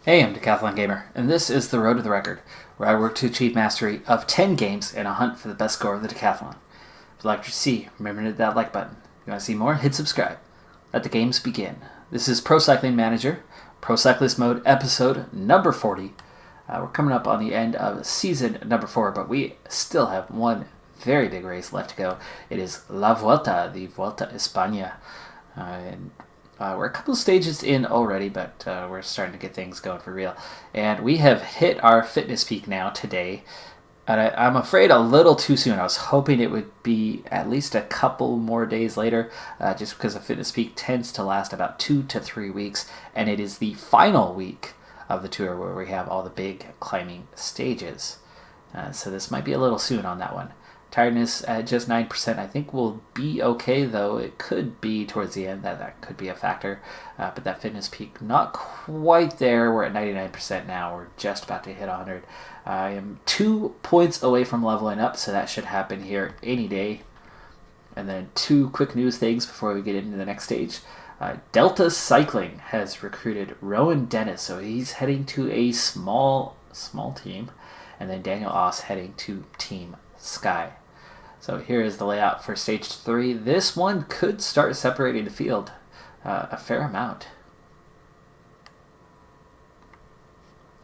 Hey, I'm Decathlon Gamer, and this is the Road to the Record, where I work to achieve mastery of 10 games in a hunt for the best score of the Decathlon. If you'd like to see, remember to hit that like button. If you want to see more, hit subscribe. Let the games begin. This is Pro Cycling Manager, Pro Cyclist Mode, episode number 40. We're coming up on the end of season number 4, but we still have one very big race left to go. It is La Vuelta, the Vuelta Espania. We're a couple stages in already, but we're starting to get things going for real. And we have hit our fitness peak now today. And I'm afraid a little too soon. I was hoping it would be at least a couple more days later, just because a fitness peak tends to last about 2 to 3 weeks. And it is the final week of the tour where we have all the big climbing stages. So this might be a little soon on that one. Tiredness at just 9%, I think will be okay, though it could be towards the end. That could be a factor. But that fitness peak, not quite there. We're at 99% now. We're just about to hit 100. I am 2 points away from leveling up, so that should happen here any day. And then 2 quick news things before we get into the next stage. Delta Cycling has recruited Rowan Dennis, so he's heading to a small team. And then Daniel Oss heading to Team Sky. So here is the layout for stage 3. This one could start separating the field a fair amount.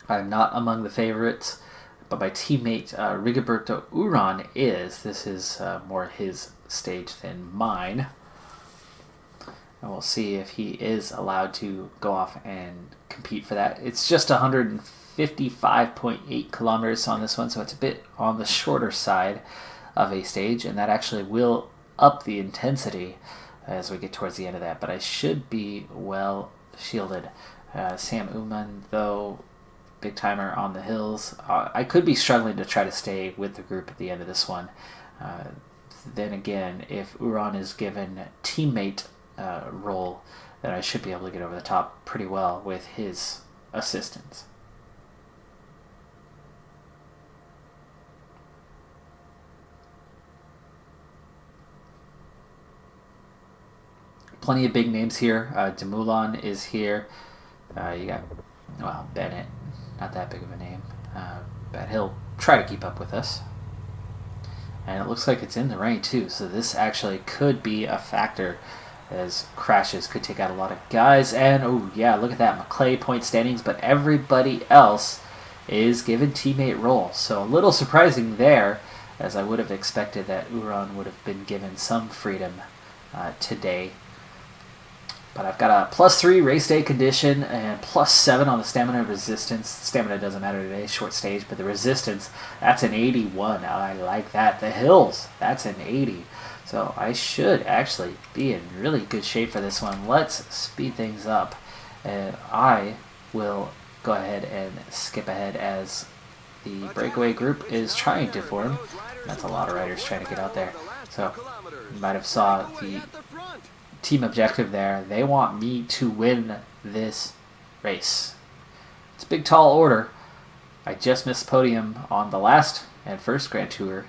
I'm not among the favorites, but my teammate Rigoberto Uran is. This is more his stage than mine. And we'll see if he is allowed to go off and compete for that. It's just 155.8 kilometers on this one, so it's a bit on the shorter side of a stage, and that actually will up the intensity as we get towards the end of that, but I should be well shielded. Sam Uman, though, big timer on the hills. I could be struggling to try to stay with the group at the end of this one. Then again, if Uran is given teammate role, then I should be able to get over the top pretty well with his assistance. Plenty of big names here. Dumoulin is here. You got, well, Bennett. Not that big of a name. But he'll try to keep up with us. And it looks like it's in the rain too, so this actually could be a factor, as crashes could take out a lot of guys. And, oh yeah, look at that. McClay point standings, but everybody else is given teammate role. So a little surprising there, as I would have expected that Uran would have been given some freedom today. But I've got a +3 race day condition and +7 on the stamina resistance. Stamina doesn't matter today, short stage, but the resistance, that's an 81. I like that. The hills, that's an 80. So I should actually be in really good shape for this one. Let's speed things up. And I will go ahead and skip ahead as the breakaway group is trying to form. That's a lot of riders trying to get out there. So you might have saw the team objective there. They want me to win this race. It's a big, tall order. I just missed podium on the last and first Grand Tour.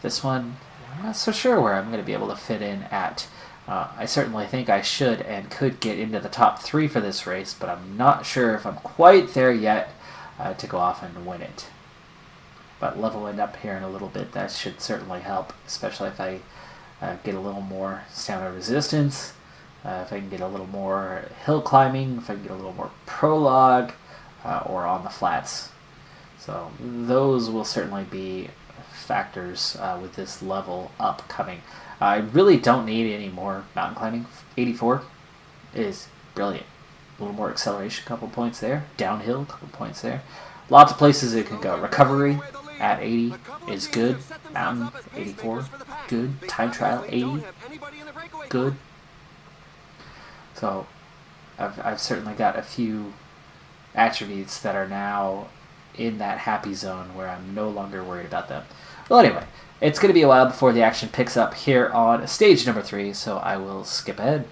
This one, I'm not so sure where I'm going to be able to fit in at. I certainly think I should and could get into the top 3 for this race, but I'm not sure if I'm quite there yet to go off and win it. But leveling up here in a little bit, that should certainly help, especially if I get a little more stamina resistance, if I can get a little more hill climbing, if I can get a little more prologue, or on the flats. So those will certainly be factors with this level up coming. I really don't need any more mountain climbing. 84 is brilliant. A little more acceleration, a couple points there. Downhill, a couple points there. Lots of places it can go. Recovery at 80 is good. Mountain, 84, good. Time trial, 80, good. So I've certainly got a few attributes that are now in that happy zone where I'm no longer worried about them. Well, anyway, it's going to be a while before the action picks up here on stage number 3, so I will skip ahead.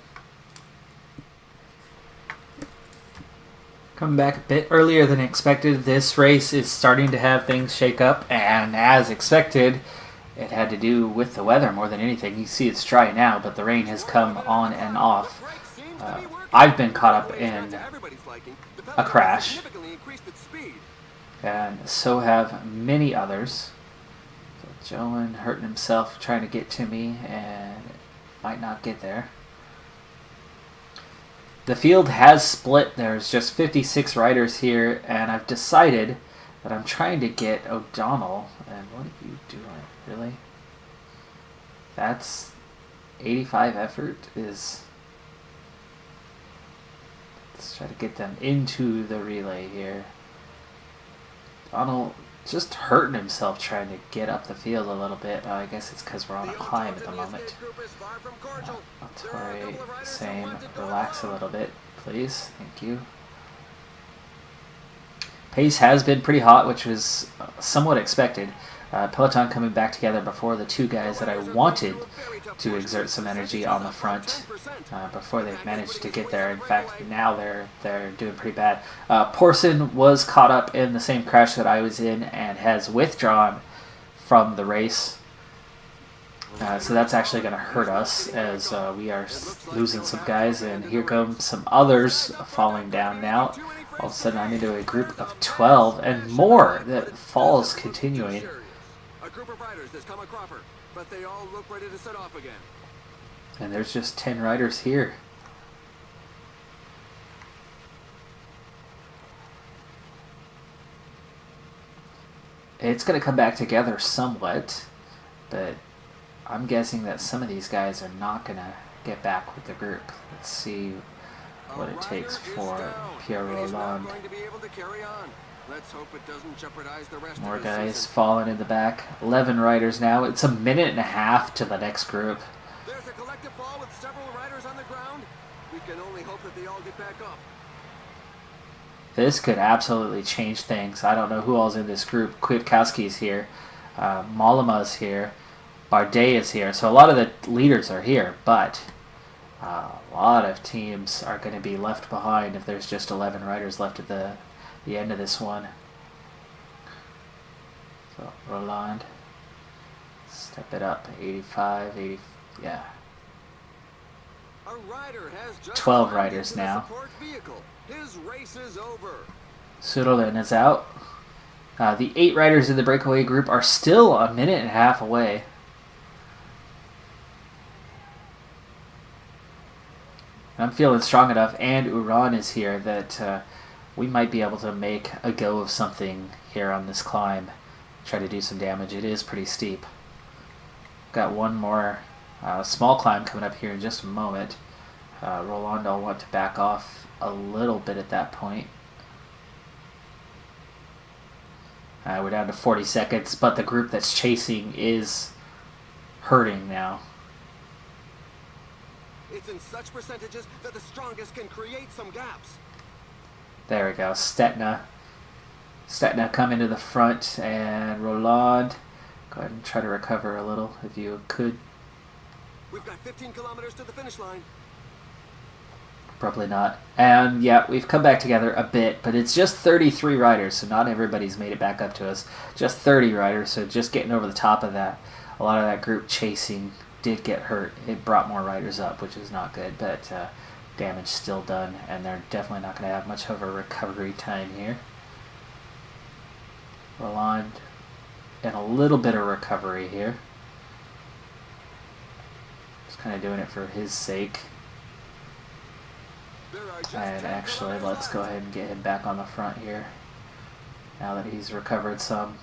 Coming back a bit earlier than expected, this race is starting to have things shake up, and as expected, it had to do with the weather more than anything. You see it's dry now, but the rain has come on and off. I've been caught up in a crash, and so have many others. So Joan hurting himself trying to get to me and might not get there. The field has split. There's just 56 riders here, and I've decided that I'm trying to get O'Donnell. And what are you doing? Really? That's 85 effort is... Let's try to get them into the relay here. Donald just hurting himself trying to get up the field a little bit. I guess it's because we're on a climb at the moment. Tori saying relax a little bit, please. Thank you. Pace has been pretty hot, which was somewhat expected. Peloton coming back together before the two guys that I wanted to exert some energy on the front before they've managed to get there. In fact, now they're doing pretty bad. Porson was caught up in the same crash that I was in and has withdrawn from the race. So that's actually going to hurt us as we are losing some guys, and here come some others falling down now. All of a sudden I'm into a group of 12 and more that falls continuing. Group of riders has come a cropper, but they all look ready to set off again. And there's just 10 riders here. It's going to come back together somewhat, but I'm guessing that some of these guys are not going to get back with the group. Let's see what it takes for Pierre Roland. Let's hope it doesn't jeopardize the rest More of the guys season. falling in the back. 11 riders now. It's a minute and a half to the next group. There's a collective fall with several riders on the ground. We can only hope that they all get back up. This could absolutely change things. I don't know who all's in this group. Kwiatkowski's here. Mollema's here. Bardet is here. So a lot of the leaders are here, but a lot of teams are going to be left behind if there's just 11 riders left at the end of this one. So Roland, step it up, 85, 80, yeah. A rider has just 12 riders now. His race is over. Sudolen is out. The 8 riders in the breakaway group are still a minute and a half away. I'm feeling strong enough, and Uran is here, that we might be able to make a go of something here on this climb. Try to do some damage. It is pretty steep. Got one more small climb coming up here in just a moment. Roland will want to back off a little bit at that point. We're down to 40 seconds, but the group that's chasing is hurting now. It's in such percentages that the strongest can create some gaps. There we go. Stetna come into the front, and Roland, go ahead and try to recover a little if you could. We've got 15 kilometers to the finish line. Probably not. And yeah, we've come back together a bit, but it's just 33 riders, so not everybody's made it back up to us. Just 30 riders, so just getting over the top of that. A lot of that group chasing did get hurt. It brought more riders up, which is not good, but damage still done, and they're definitely not going to have much of a recovery time here. Roland and a little bit of recovery here. Just kind of doing it for his sake. And actually, let's go ahead and get him back on the front here. Now that he's recovered some.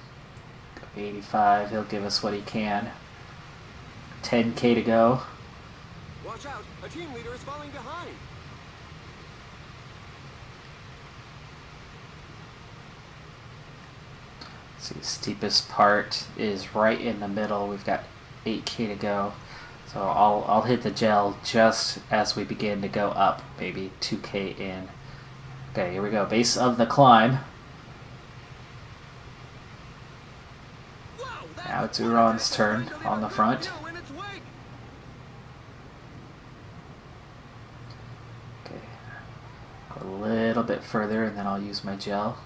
85, he'll give us what he can. 10K to go. Watch out, a team leader is falling behind. See, the steepest part is right in the middle. We've got 8K to go. So I'll hit the gel just as we begin to go up, maybe 2K in. Okay, here we go. Base of the climb. Now it's Uran's turn on the front. Okay, a little bit further and then I'll use my gel.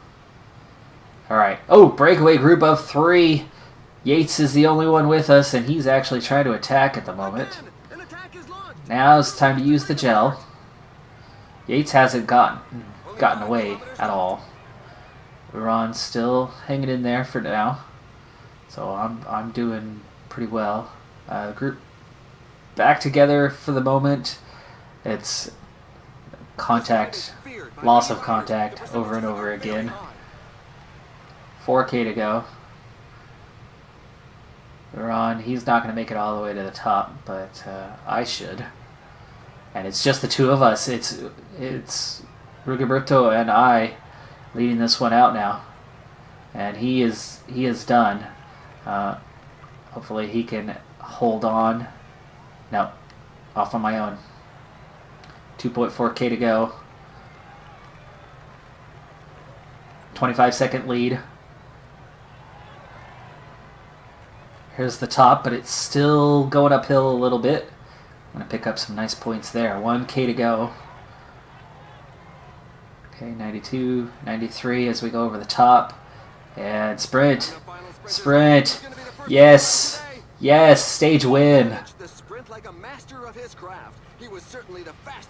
Alright, oh, breakaway group of 3. Yates is the only one with us, and he's actually trying to attack at the moment. Now it's time to use the gel. Yates hasn't gotten away at all. Uran's still hanging in there for now, so I'm doing pretty well. Group back together for the moment. It's contact, loss of contact over and over again. 4K to go. Uran, he's not going to make it all the way to the top, but I should. And it's just the two of us. It's Rigoberto and I leading this one out now, and he is done. Hopefully he can hold on. No, off on my own. 2.4K to go. 25-second lead. Here's the top, but it's still going uphill a little bit. I'm going to pick up some nice points there. 1K to go. Okay, 92, 93 as we go over the top. And sprint. Sprint. Yes. Yes, stage win.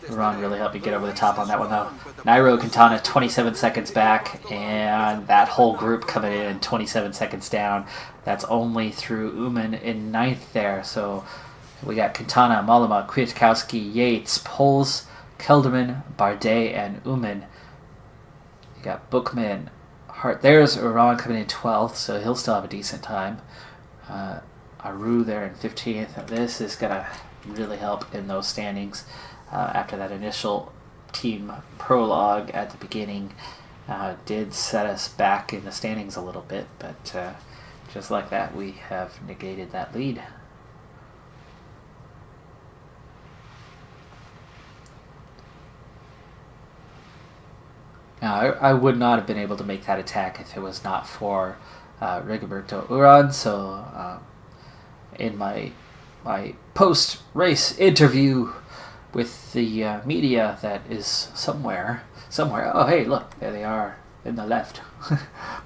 Uran really helped me get over the top on that one, though. Nairo Quintana 27 seconds back, and that whole group coming in 27 seconds down. That's only through Uman in 9th there. So we got Quintana, Mollema, Kwiatkowski, Yates, Poles, Kelderman, Bardet, and Uman. You got Bookman, Hart. There's Uran coming in 12th, so he'll still have a decent time. Aru there in 15th. This is going to really help in those standings after that initial team prologue at the beginning did set us back in the standings a little bit, but just like that, we have negated that lead. Now, I would not have been able to make that attack if it was not for Rigoberto Uran, so in my post-race interview with the media that is somewhere. Oh, hey, look, there they are in the left.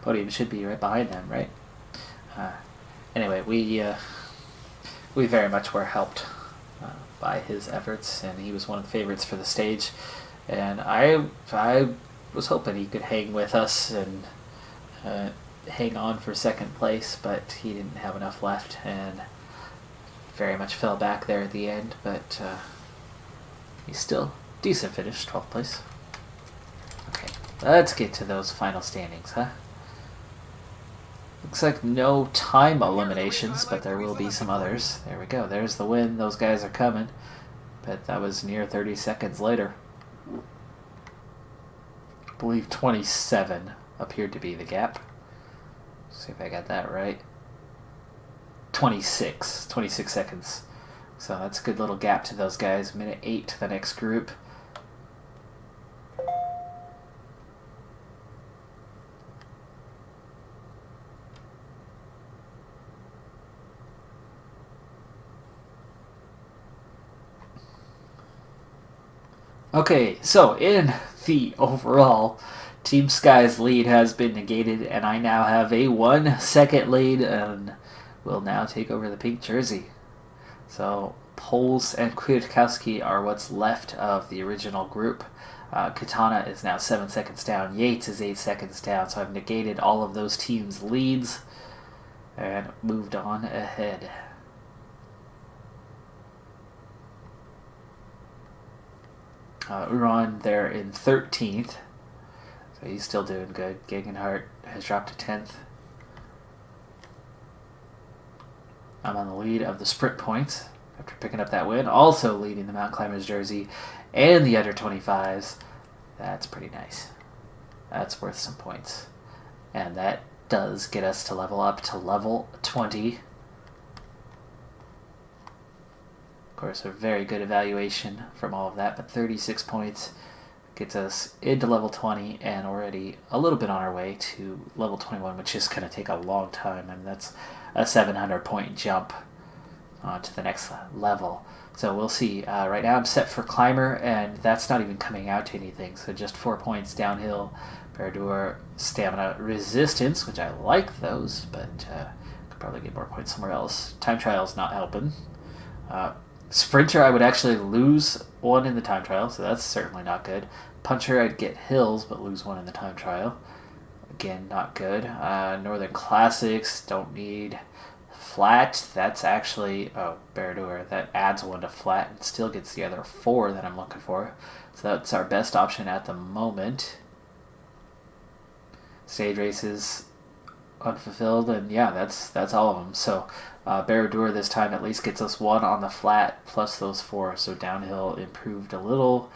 Podium should be right behind them, right? Anyway, we very much were helped by his efforts, and he was one of the favorites for the stage. And I was hoping he could hang with us and hang on for second place, but he didn't have enough left, and very much fell back there at the end, but he's still decent finish, 12th place. Okay, let's get to those final standings, huh? Looks like no time eliminations, but there will be some others. There we go, there's the win, those guys are coming, but that was near 30 seconds later. I believe 27 appeared to be the gap. Let's see if I got that right. 26 seconds. So that's a good little gap to those guys. Minute 8 to the next group. Okay, so in the overall, Team Sky's lead has been negated, and I now have a 1 second lead, and will now take over the pink jersey. So Poles and Kwiatkowski are what's left of the original group. Katana is now 7 seconds down. Yates is 8 seconds down. So I've negated all of those teams' leads and moved on ahead. Uran there in 13th. So he's still doing good. Gegenhardt has dropped to 10th. I'm on the lead of the sprint points after picking up that win. Also leading the Mountain Climbers jersey and the under 25s. That's pretty nice. That's worth some points. And that does get us to level up to level 20. Of course, a very good evaluation from all of that, but 36 points gets us into level 20 and already a little bit on our way to level 21, which is going to take a long time, and that's a 700-point jump to the next level. So we'll see. Right now I'm set for Climber, and that's not even coming out to anything, so just 4 points downhill. Paradur, Stamina, Resistance, which I like those, but could probably get more points somewhere else. Time Trial's not helping. Sprinter, I would actually lose 1 in the time trial, so that's certainly not good. Puncher, I'd get hills, but lose 1 in the time trial. Again, not good. Northern Classics, don't need flat. That's actually, oh, Baradur, that adds 1 to flat and still gets the other 4 that I'm looking for. So that's our best option at the moment. Stage races, unfulfilled, and yeah, that's all of them. So Baradur this time at least gets us 1 on the flat plus those 4. So downhill improved a little.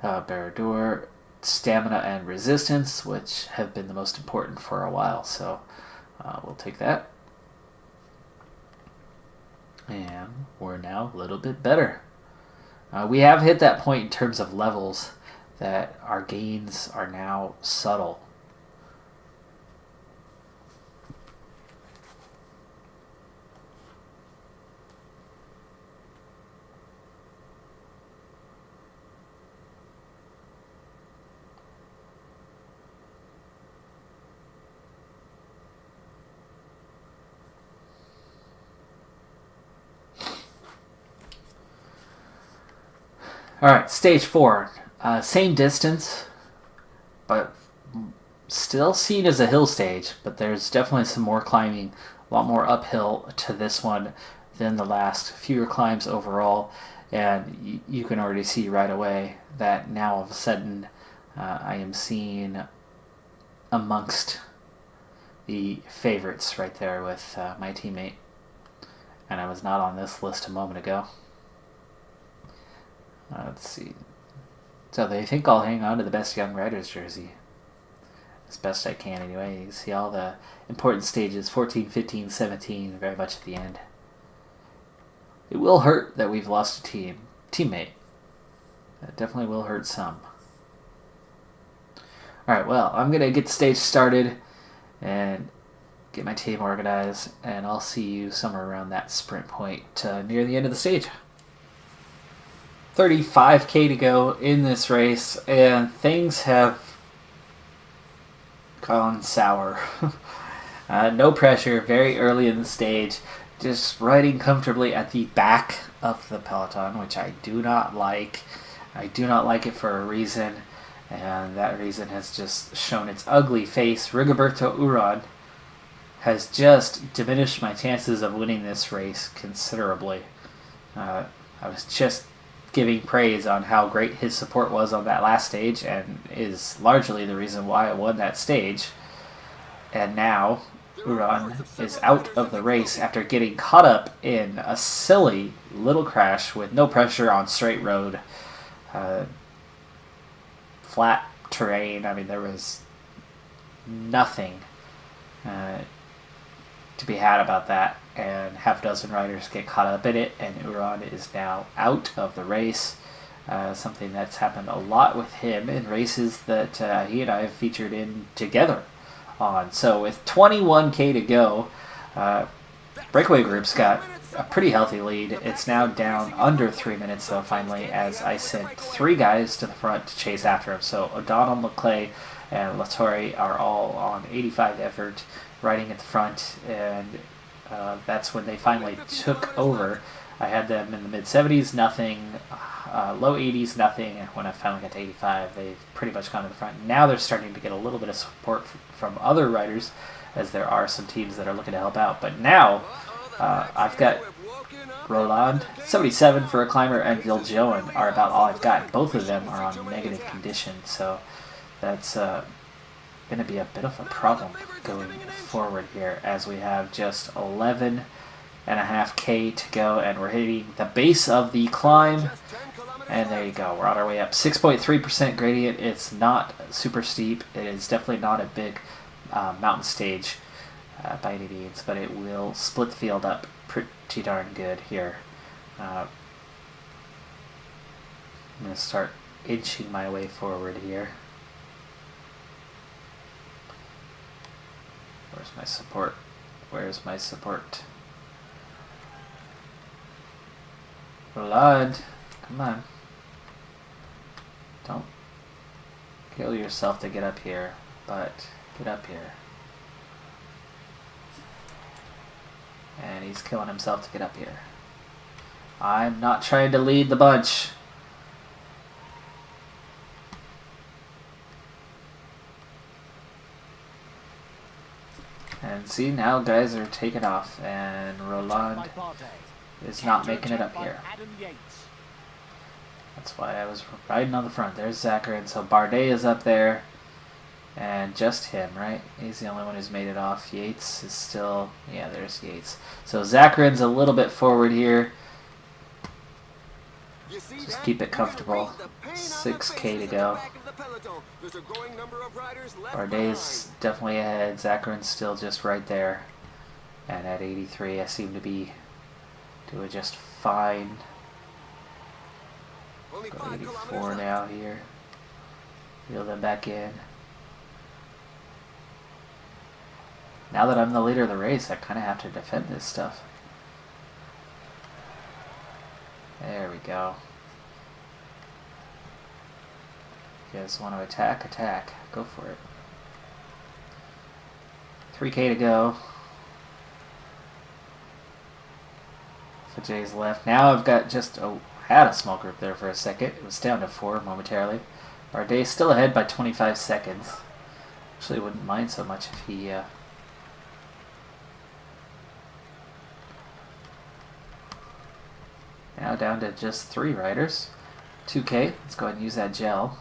Baradur, stamina and resistance, which have been the most important for a while. So we'll take that. And we're now a little bit better. We have hit that point in terms of levels that our gains are now subtle. All right, stage 4. Same distance, but still seen as a hill stage, but there's definitely some more climbing, a lot more uphill to this one than the last. Fewer climbs overall, and you can already see right away that now all of a sudden I am seeing amongst the favorites right there with my teammate, and I was not on this list a moment ago. Let's see. So they think I'll hang on to the best young riders jersey. As best I can anyway. You see all the important stages, 14, 15, 17, very much at the end. It will hurt that we've lost a teammate. That definitely will hurt some. Alright, well, I'm going to get the stage started and get my team organized, and I'll see you somewhere around that sprint point near the end of the stage. 35k to go in this race, and things have gone sour. No pressure, very early in the stage, just riding comfortably at the back of the peloton, which I do not like. I do not like it for a reason, and that reason has just shown its ugly face. Rigoberto Urán has just diminished my chances of winning this race considerably. I was just giving praise on how great his support was on that last stage, and is largely the reason why I won that stage. And now Urán is out of the race after getting caught up in a silly little crash with no pressure on straight road, flat terrain. I mean, there was nothing to be had about that, and half a dozen riders get caught up in it, and Urán is now out of the race. Something that's happened a lot with him in races that he and I have featured in together on. So with 21k to go, Breakaway Group's got a pretty healthy lead. It's now down under 3 minutes though, finally, as I sent 3 guys to the front to chase after him. So O'Donnell, McClay, and Latore are all on 85 effort, riding at the front, and that's when they finally took over. I had them in the mid-70s, nothing, low 80s, nothing, and when I finally got to 85, they've pretty much gone to the front. Now they're starting to get a little bit of support from other riders, as there are some teams that are looking to help out. But now, I've got Roland, 77 for a climber, and Viljoen are about all I've got. Both of them are on negative condition, so that's going to be a bit of a problem going forward here, as we have just 11.5k to go, and we're hitting the base of the climb, and there you go, we're on our way up. 6.3% gradient. It's not super steep. It is definitely not a big mountain stage by any means, but it will split the field up pretty darn good here. I'm going to start inching my way forward here. Where's my support? Where's my support? Roland, come on. Don't kill yourself to get up here, but get up here. And he's killing himself to get up here. I'm not trying to lead the bunch. And see, now guys are taking off, and Roland is not making it up here. That's why I was riding on the front. There's Zaccharin, so Bardet is up there, and just him, right? He's the only one who's made it off. Yates is still, yeah, there's Yates. So Zaccharin's a little bit forward here. Just keep it comfortable. 6K to go. Bardet's definitely ahead. Zaccharin's still just right there. And at 83, I seem to be doing just fine. Go 84 now here. Reel them back in. Now that I'm the leader of the race, I kind of have to defend this stuff. There we go. You guys want to attack? Attack. Go for it. 3K to go. Fajay's left. Now I've got just... Oh, had a small group there for a second. It was down to 4 momentarily. Bardet's still ahead by 25 seconds. Actually wouldn't mind so much if he... Now down to just 3 riders. 2K. Let's go ahead and use that gel.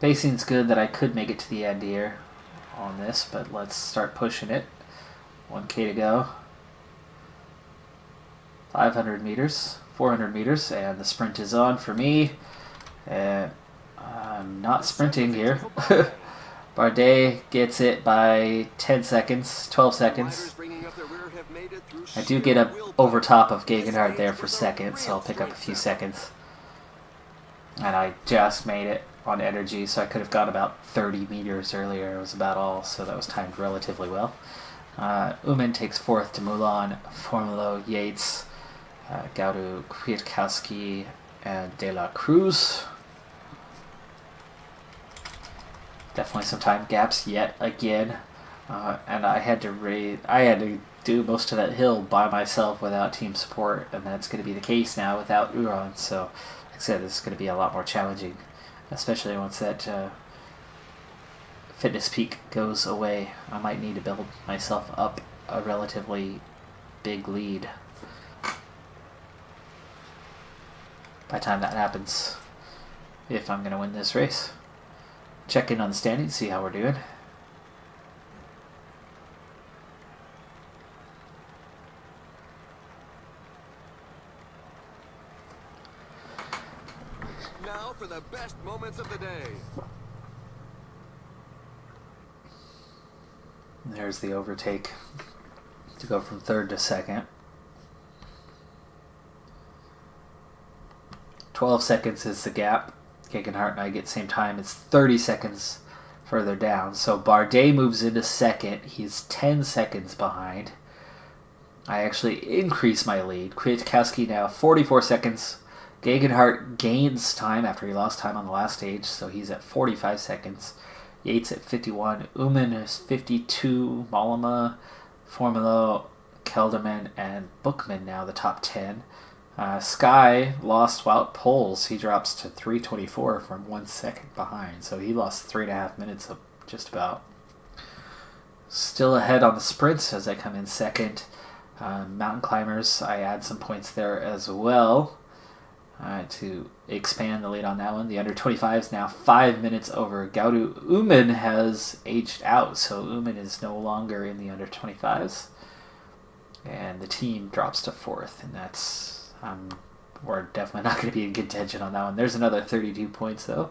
Pacing's good that I could make it to the end here on this, but let's start pushing it. 1K to go. 500 meters, 400 meters, and the sprint is on for me. And I'm not sprinting here. Bardet gets it by 10 seconds, 12 seconds. I do get up over top of Gegenhardt there for seconds, so I'll pick up a few seconds. And I just made it on energy, so I could have gone about 30 meters earlier. It was about all, so that was timed relatively well. Uman takes 4th to Moulin, Formolo, Yates, Gaudu, Kwiatkowski, and De La Cruz. Definitely some time gaps yet again, and I had to do most of that hill by myself without team support, and that's going to be the case now without Uran. So, like I said, this is going to be a lot more challenging, especially once that fitness peak goes away. I might need to build myself up a relatively big lead by the time that happens, if I'm going to win this race. Check in on the standings, see how we're doing. Now for the best moments of the day. There's the overtake to go from 3rd to 2nd. 12 seconds is the gap. Gegenhardt and I get same time. It's 30 seconds further down. So Bardet moves into 2nd. He's 10 seconds behind. I actually increase my lead. Kwiatkowski now 44 seconds. Gegenhardt gains time after he lost time on the last stage, so he's at 45 seconds. Yates at 51. Uman is 52. Mollema, Formolo, Kelderman, and Bookman now the top 10. Sky lost Wout Poels. He drops to 3:24 from 1 second behind. So he lost 3.5 minutes of just about. Still ahead on the sprints as I come in 2nd. Mountain climbers, I add some points there as well to expand the lead on that one. The under 25s now 5 minutes over Gaudu. Uman has aged out, so Uman is no longer in the under 25s. And the team drops to 4th, and that's... we're definitely not going to be in contention on that one. There's another 32 points though,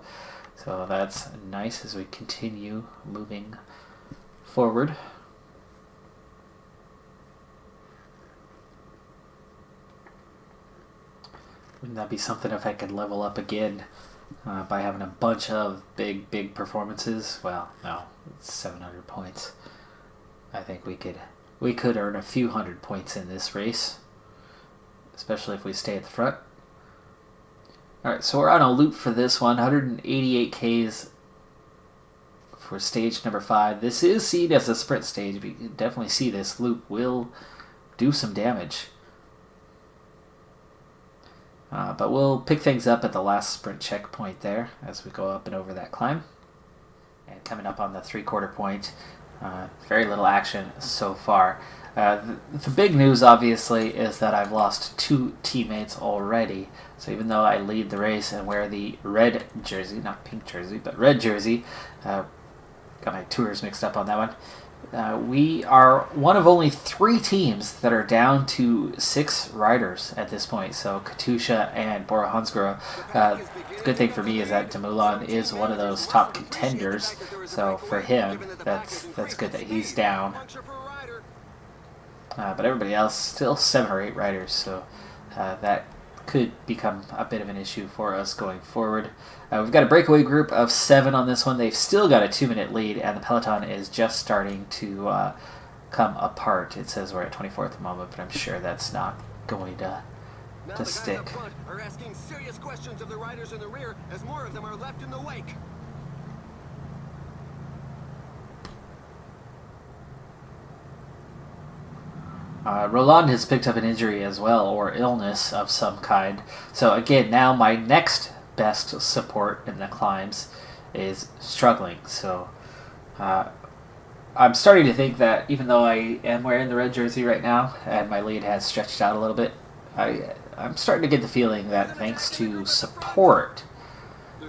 so that's nice as we continue moving forward. Wouldn't that be something if I could level up again by having a bunch of big performances? Well, no, it's 700 points. I think we could earn a few hundred points in this race, especially if we stay at the front. Alright, so we're on a loop for this one. 188 Ks for stage number 5. This is seen as a sprint stage, but you can definitely see this loop will do some damage. But we'll pick things up at the last sprint checkpoint there as we go up and over that climb. And coming up on the 3/4 point, very little action so far. The big news, obviously, is that I've lost 2 teammates already. So even though I lead the race and wear the red jersey, not pink jersey, but red jersey, got my tours mixed up on that one. We are one of only 3 teams that are down to 6 riders at this point. So Katusha and Bora Hansgrohe. Good thing for me is that Dumoulin is one of those top contenders. So for him, that's good that he's down. But everybody else, still 7 or 8 riders. So that could become a bit of an issue for us going forward. We've got a breakaway group of 7 on this one. They've still got a 2-minute lead, and the peloton is just starting to come apart. It says we're at 24 at the moment, but I'm sure that's not going to stick. The front are asking serious questions of the riders in the rear as more of them are left in the wake. Roland has picked up an injury as well, or illness of some kind. So again, now my next best support in the climbs is struggling. So I'm starting to think that even though I am wearing the red jersey right now and my lead has stretched out a little bit, I'm starting to get the feeling that thanks to support,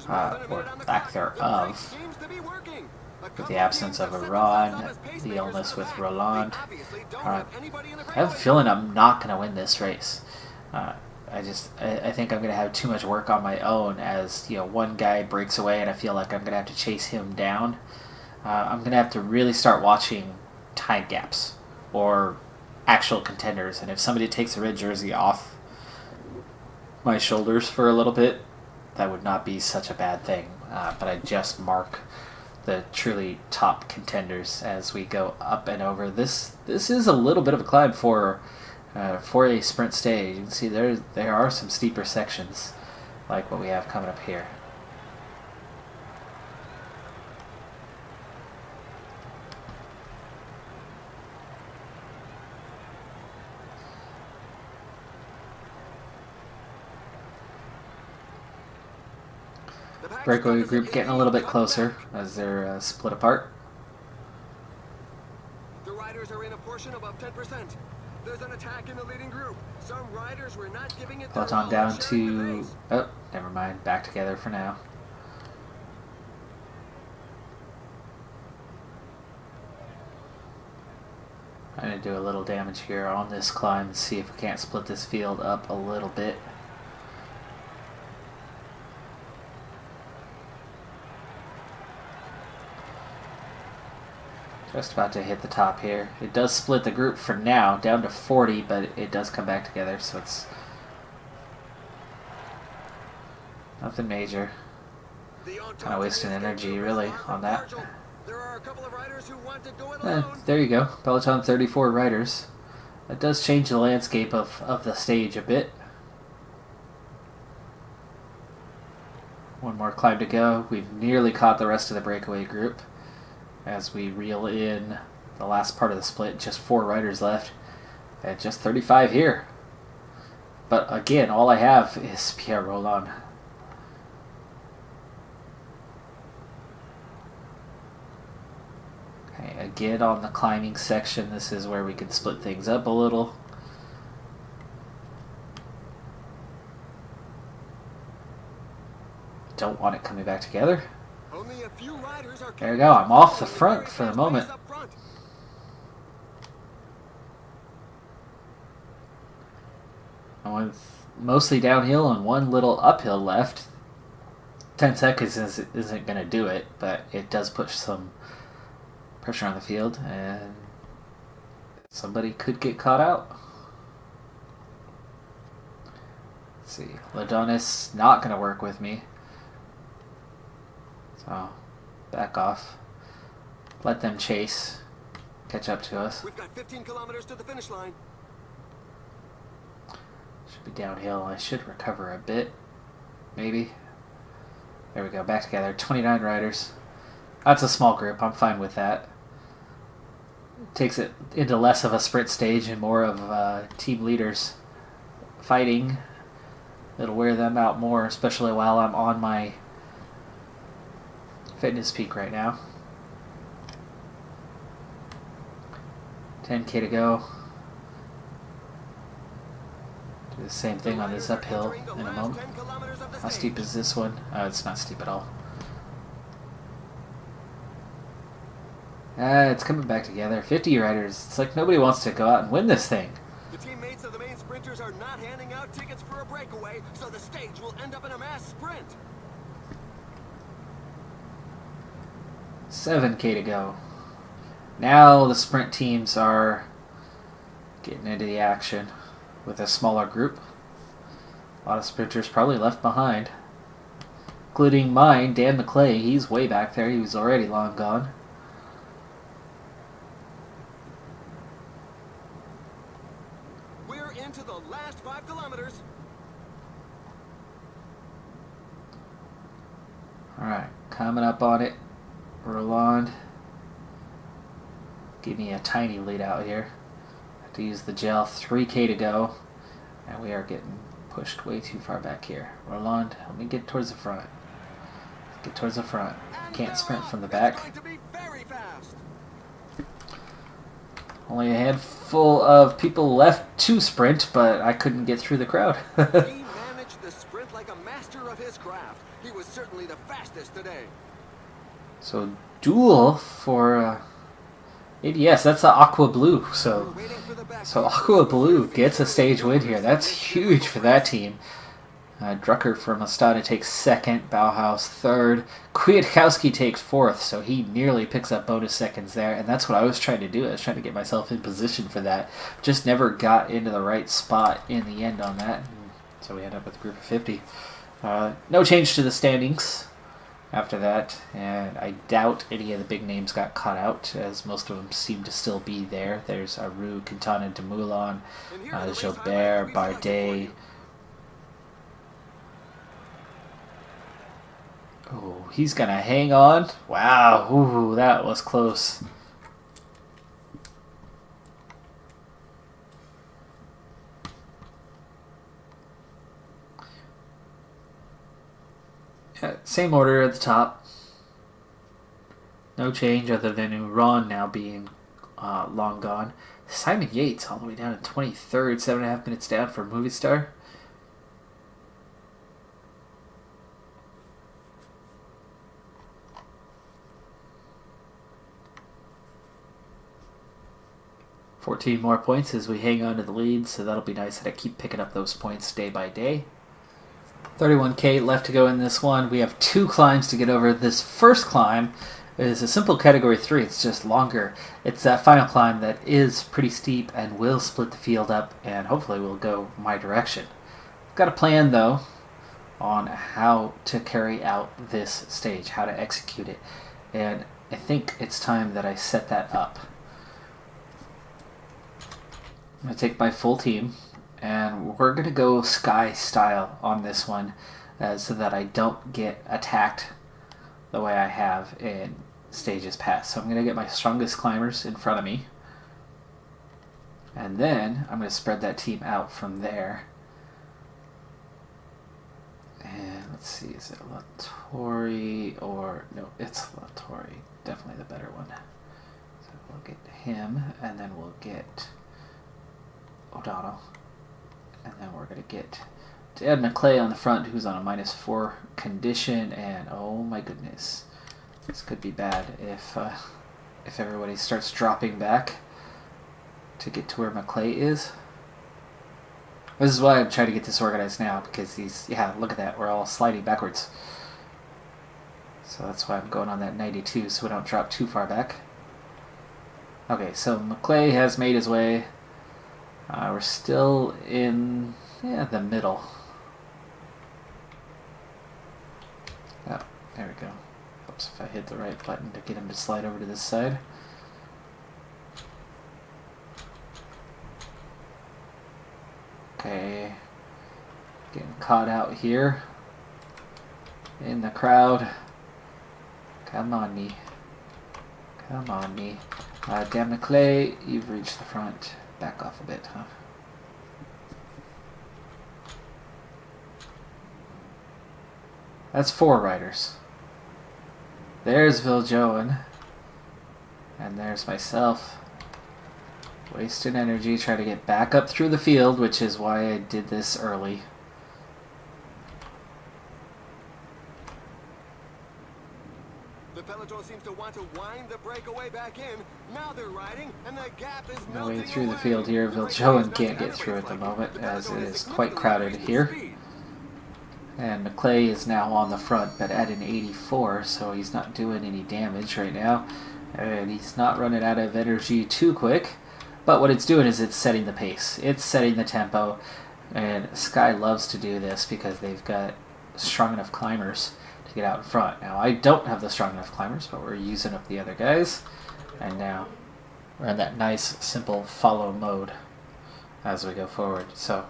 or lack thereof, with the absence of Iran, the illness with Roland, I have a feeling I'm not going to win this race. I think I'm going to have too much work on my own as one guy breaks away and I feel like I'm going to have to chase him down. I'm going to have to really start watching time gaps or actual contenders. And if somebody takes a red jersey off my shoulders for a little bit, that would not be such a bad thing. But I just mark the truly top contenders as we go up and over. This is a little bit of a climb for a sprint stage. You can see there are some steeper sections like what we have coming up here. Breakaway group getting a little bit closer as they're split apart. The riders are in a portion above 10%. There's an attack in the leading group. Some riders were not giving it Peloton down to... Oh, never mind. Back together for now. I'm going to do a little damage here on this climb and see if we can't split this field up a little bit. Just about to hit the top here. It does split the group for now, down to 40, but it does come back together, so it's nothing major. Kind of wasting energy, really, on that. There you go. Peloton 34 riders. That does change the landscape of the stage a bit. One more climb to go. We've nearly caught the rest of the breakaway group. As we reel in the last part of the split, just 4 riders left, and just 35 here. But again, all I have is Pierre Roland. Okay, again on the climbing section, this is where we can split things up a little. Don't want it coming back together. There we go, I'm off the front for the moment. I went mostly downhill and one little uphill left. 10 seconds isn't going to do it, but it does push some pressure on the field, and somebody could get caught out. Let's see, Ladonis not going to work with me. So, back off. Let them chase. Catch up to us. We've got 15 kilometers to the finish line. Should be downhill. I should recover a bit. Maybe. There we go. Back together. 29 riders. That's a small group. I'm fine with that. Takes it into less of a sprint stage and more of team leaders fighting. It'll wear them out more, especially while I'm on my fitness peak right now. 10K to go. Do the same thing on this uphill in a moment. How steep is this one? It's not steep at all. It's coming back together. 50 riders. It's like nobody wants to go out and win this thing. The teammates of the main sprinters are not handing out tickets for a breakaway, so the stage will end up in a mass sprint. 7K to go. Now the sprint teams are getting into the action with a smaller group. A lot of sprinters probably left behind, including mine, Dan McClay. He's way back there. He was already long gone. We're into the last 5 kilometers. Alright, coming up on it. Roland. Give me a tiny lead out here. Have to use the gel. 3K to go. And we are getting pushed way too far back here. Roland, let me get towards the front. Get towards the front. Can't sprint from the back. Only a handful of people left to sprint, but I couldn't get through the crowd. He managed the sprint like a master of his craft. He was certainly the fastest today. So duel for ADS. That's the Aqua Blue. So Aqua Blue gets a stage win here. That's huge for that team. Drucker from Astana takes second, Bauhaus third, Kwiatkowski takes fourth, so he nearly picks up bonus seconds there, and that's what I was trying to do. I was trying to get myself in position for that. Just never got into the right spot in the end on that, so we end up with a group of 50. No change to the standings after that, and I doubt any of the big names got caught out, as most of them seem to still be there. There's Aru, Quintana, Dumoulin, Gilbert, Bardet. Oh, he's gonna hang on. Wow, ooh, that was close. Same order at the top. No change other than Ron now being long gone. Simon Yates all the way down in 23rd, 7.5 minutes down for Movie Star. $14 more points as we hang on to the lead, so that'll be nice that I keep picking up those points day by day. 31K left to go in this one. We have 2 climbs to get over. This first climb is a simple category 3. It's just longer. It's that final climb that is pretty steep and will split the field up and hopefully will go my direction. I've got a plan though on how to carry out this stage, how to execute it, and I think it's time that I set that up. I'm going to take my full team, and we're going to go sky style on this one so that I don't get attacked the way I have in stages past. So I'm going to get my strongest climbers in front of me, and then I'm going to spread that team out from there. And let's see, is it Latori or... no, it's Latori. Definitely the better one. So we'll get him, and then we'll get O'Donnell, and then we're going to get Ed McClay on the front, who's on a -4 condition, and oh my goodness, this could be bad if everybody starts dropping back to get to where McClay is. This is why I'm trying to get this organized now, because he's, yeah, look at that, we're all sliding backwards. So that's why I'm going on that 92, so we don't drop too far back. Okay, so McClay has made his way. We're still in the middle. Oh, there we go. Oops, if I hit the right button to get him to slide over to this side. Okay, getting caught out here in the crowd. Come on, me. Come on, me. Dan McClay, you've reached the front. Back off a bit, huh? That's 4 riders. There's Viljoen. And there's myself. Wasting energy trying to get back up through the field, which is why I did this early. The peloton seems to want to wind the breakaway back in. Now they're riding, and the gap is No way melting through the away. field here. Viljoen can't get through at the moment, as it is quite crowded here. And McClay is now on the front, but at an 84, so he's not doing any damage right now. And he's not running out of energy too quick. But what it's doing is it's setting the pace. It's setting the tempo. And Sky loves to do this because they've got strong enough climbers to get out in front. Now, I don't have the strong enough climbers, but we're using up the other guys. And now we're in that nice, simple follow mode as we go forward. So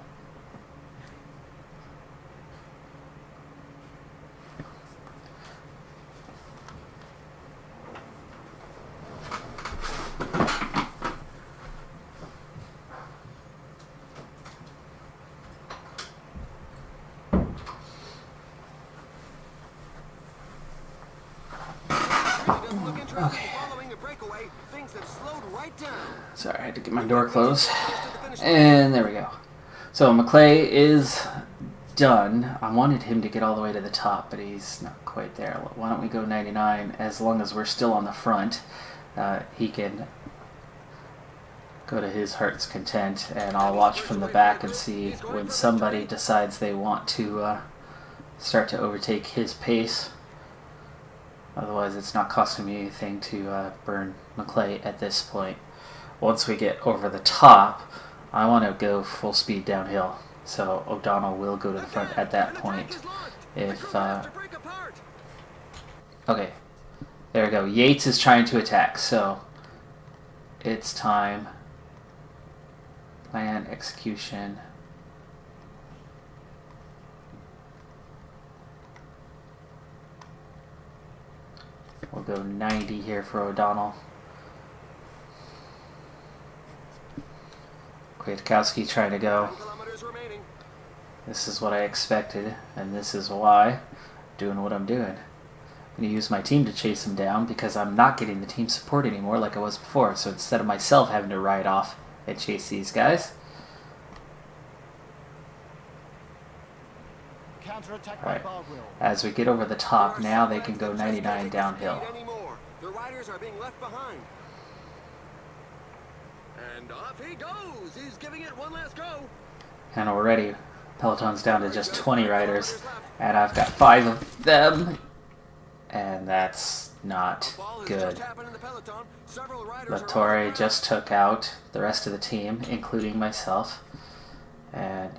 okay. Sorry, I had to get my door closed. And there we go. So McClay is done. I wanted him to get all the way to the top, but he's not quite there. Why don't we go 99? As long as we're still on the front, he can go to his heart's content, and I'll watch from the back and see when somebody decides they want to start to overtake his pace. Otherwise, it's not costing me anything to burn McClay at this point. Once we get over the top, I want to go full speed downhill. So O'Donnell will go to the front at that point. If okay, there we go. Yates is trying to attack, so it's time. Plan, execution. We'll go 90 here for O'Donnell. Kwiatkowski trying to go. This is what I expected, and this is why I'm doing what I'm doing. I'm going to use my team to chase him down because I'm not getting the team support anymore like I was before. So instead of myself having to ride off and chase these guys. Alright, as we get over the top, now they can go 99 downhill. The riders are being left behind. And off he goes. He's giving it one last go. And already, Peloton's down to just 20 riders, and I've got 5 of them, and that's not good. Latore just took out the rest of the team, including myself, and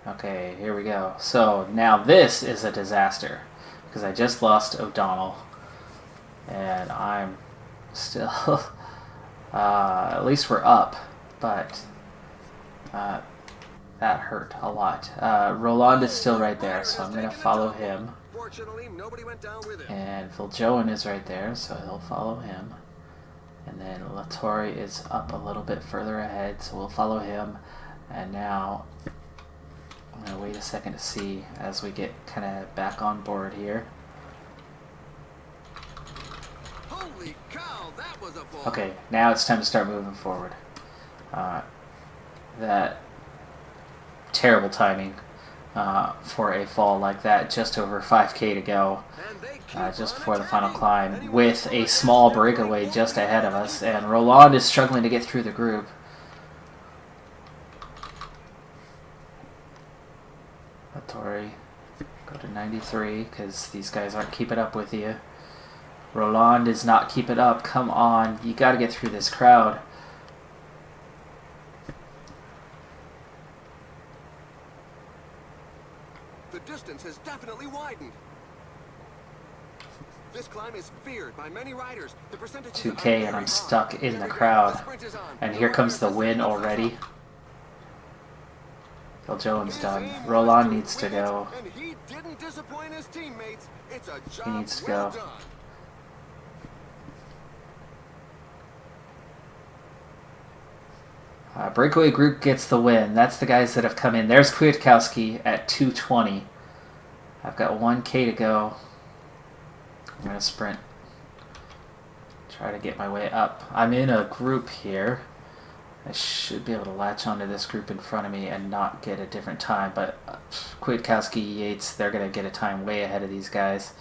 okay, here we go. So now this is a disaster, because I just lost O'Donnell, and I'm still, at least we're up, but that hurt a lot. Roland is still right there, so I'm going to follow him. And Viljoen is right there, so he'll follow him. And then Latore is up a little bit further ahead, so we'll follow him. And now I'm going to wait a second to see as we get kind of back on board here. Holy cow, that was a ball. Okay, now it's time to start moving forward. That terrible timing for a fall like that, just over 5K to go, just before the final climb, with a small breakaway just ahead of us, and Roland is struggling to get through the group. Latore, go to 93, because these guys aren't keeping up with you. Roland is not keeping up. Come on, you got to get through this crowd. The distance has definitely widened. This climb is feared by many riders. The percentage 2K and I'm stuck in the crowd. And here comes the win already. Viljoen's done. Roland needs to go. And he didn't disappoint his teammates. It's a job He needs to well go. done. Breakaway group gets the win. That's the guys that have come in. There's Kwiatkowski at 2:20. I've got 1K to go. I'm going to sprint. Try to get my way up. I'm in a group here. I should be able to latch onto this group in front of me and not get a different time. But Kwiatkowski, Yates, they're going to get a time way ahead of these guys.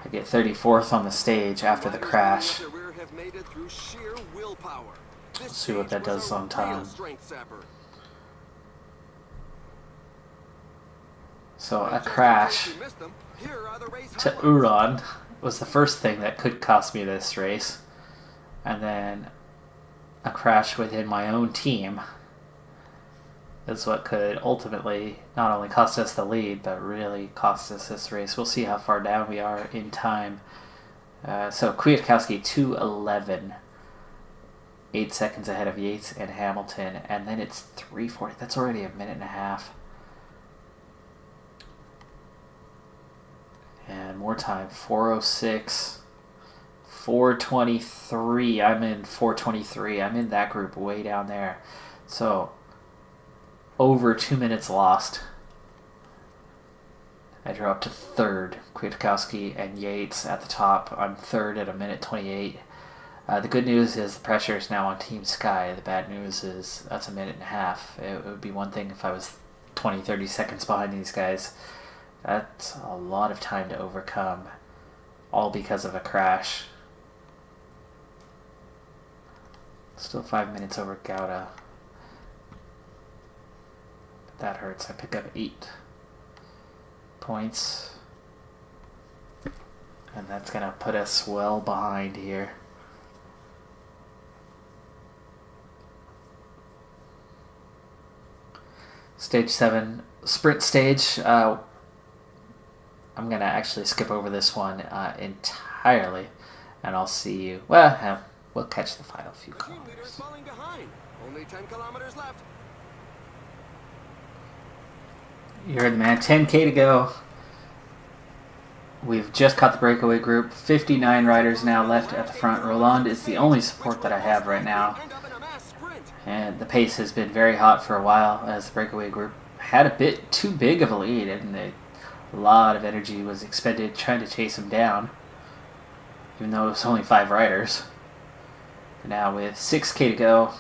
I get 34th on the stage after the crash. Let's see what that does on time. So a crash to Uran was the first thing that could cost me this race. And then a crash within my own team is what could ultimately not only cost us the lead, but really cost us this race. We'll see how far down we are in time. So Kwiatkowski 2:11. 8 seconds ahead of Yates and Hamilton, and then it's 3:40. That's already a minute and a half. And more time, 4:06, 4:23. I'm in 4:23. I'm in that group way down there. So over 2 minutes lost. I drop to third. Kwiatkowski and Yates at the top. I'm third at a minute 28. The good news is the pressure is now on Team Sky. The bad news is that's a minute and a half. It would be one thing if I was 20, 30 seconds behind these guys. That's a lot of time to overcome, all because of a crash. Still 5 minutes over Gouda. That hurts. I pick up 8 points. And that's going to put us well behind here. Stage 7, sprint stage. I'm going to actually skip over this one entirely, and I'll see you. Well, we'll catch the final few kilometers. Only 10 kilometers left. You heard the man. 10K to go. We've just caught the breakaway group. 59 riders now left at the front. Roland is the only support that I have right now. And the pace has been very hot for a while as the breakaway group had a bit too big of a lead, and a lot of energy was expended trying to chase him down, even though it was only 5 riders. Now with 6K to go,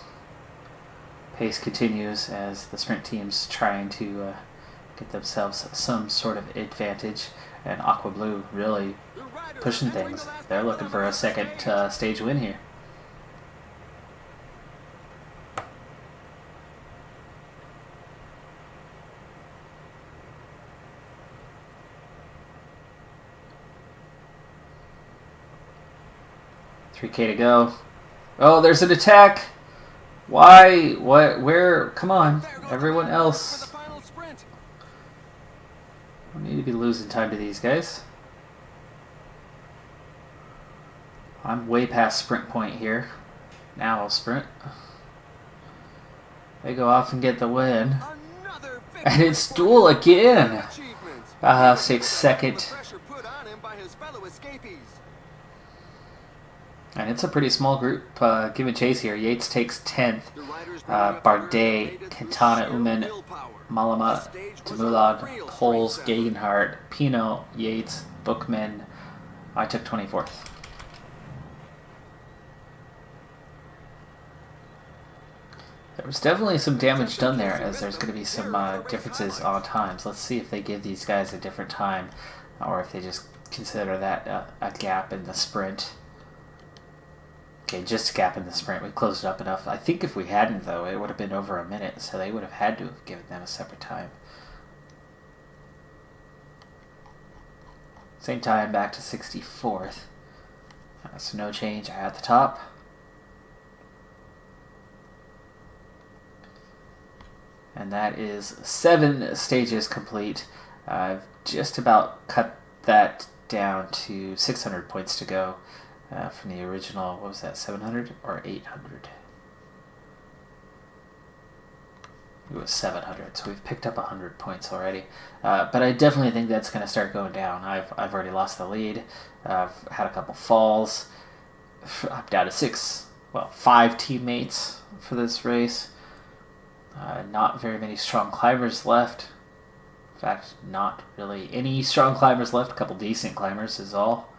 pace continues as the sprint team's trying to get themselves some sort of advantage, and Aqua Blue really pushing things. They're looking for a second stage win here. $3K to go. Oh, there's an attack. Why? What? Where? Come on. Everyone else. We need to be losing time to these guys. I'm way past sprint point here. Now I'll sprint. They go off and get the win. And it's duel again. Bauhaus takes second. And it's a pretty small group giving chase here. Yates takes 10th. Bardet, Quintana, Uman, Malama, Demulad, Poles, Gegenhardt, Pino, Yates, Bookman. I took 24th. There was definitely some damage done there, as there's going to be some differences on times. Let's see if they give these guys a different time, or if they just consider that a gap in the sprint. Okay, just a gap in the sprint. We closed it up enough. I think if we hadn't, though, it would have been over a minute, so they would have had to have given them a separate time. Same time, back to 64th. So no change at the top. And that is 7 stages complete. I've just about cut that down to 600 points to go. From the original, what was that, 700 or 800? it was 700. So we've picked up 100 points already. But I definitely think that's going to start going down. I've already lost the lead. I've had a couple falls. I'm down to 5 teammates for this race. Not very many strong climbers left. In fact, not really any strong climbers left. A couple decent climbers is all.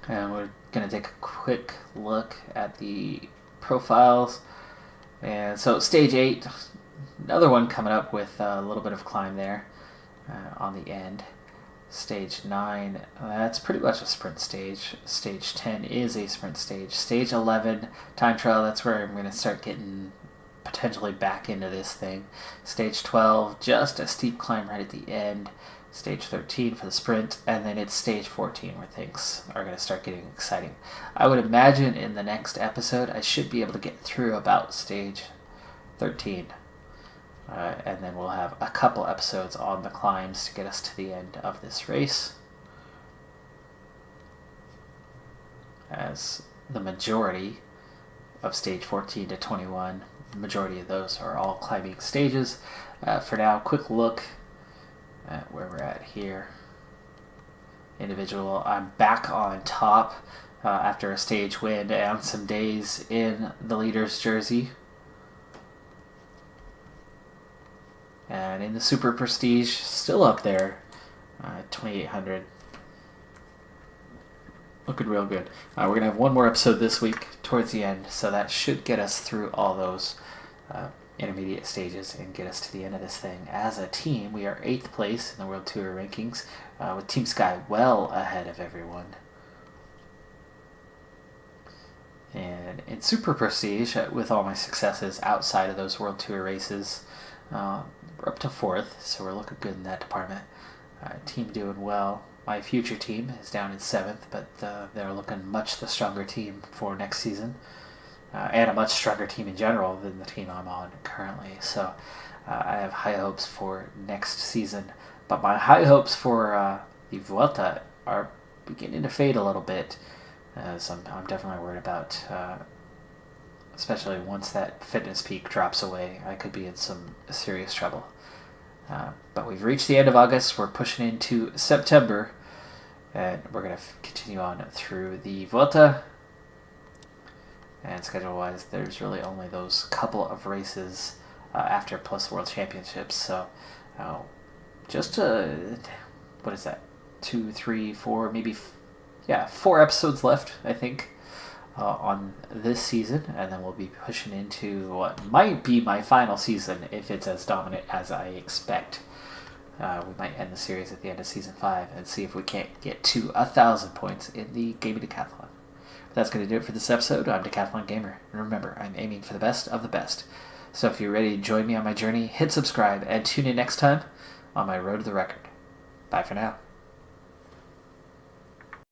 And we're going to take a quick look at the profiles. And so stage 8, another one coming up with a little bit of climb there on the end. Stage 9, that's pretty much a sprint stage. Stage 10 is a sprint stage. Stage 11, time trial, that's where I'm going to start getting potentially back into this thing. Stage 12, just a steep climb right at the end. Stage 13 for the sprint, and then it's stage 14 where things are going to start getting exciting. I would imagine in the next episode I should be able to get through about stage 13. And then we'll have a couple episodes on the climbs to get us to the end of this race. As the majority of stage 14 to 21, the majority of those are all climbing stages. For now, quick look at where we're at here. Individual, I'm back on top after a stage win and some days in the leader's jersey. And in the Super Prestige, still up there, 2,800. Looking real good. We're going to have one more episode this week towards the end, so that should get us through all those intermediate stages and get us to the end of this thing. As a team, we are 8th place in the World Tour rankings, with Team Sky well ahead of everyone. And in Super Prestige, with all my successes outside of those World Tour races, we're up to 4th, so we're looking good in that department. Team doing well. My future team is down in 7th, but they're looking much the stronger team for next season. And a much stronger team in general than the team I'm on currently. So I have high hopes for next season. But my high hopes for the Vuelta are beginning to fade a little bit. As I'm definitely worried about, especially once that fitness peak drops away, I could be in some serious trouble. But we've reached the end of August. We're pushing into September. And we're going to continue on through the Vuelta. And schedule-wise, there's really only those couple of races after plus World Championships. So just, what is that? 2, 3, 4, maybe, 4 episodes left, I think, on this season. And then we'll be pushing into what might be my final season if it's as dominant as I expect. We might end the series at the end of Season 5 and see if we can't get to 1,000 points in the Gaming Decathlon. That's going to do it for this episode. I'm Decathlon Gamer, and remember, I'm aiming for the best of the best. So if you're ready to join me on my journey, hit subscribe and tune in next time on my road to the record. Bye for now.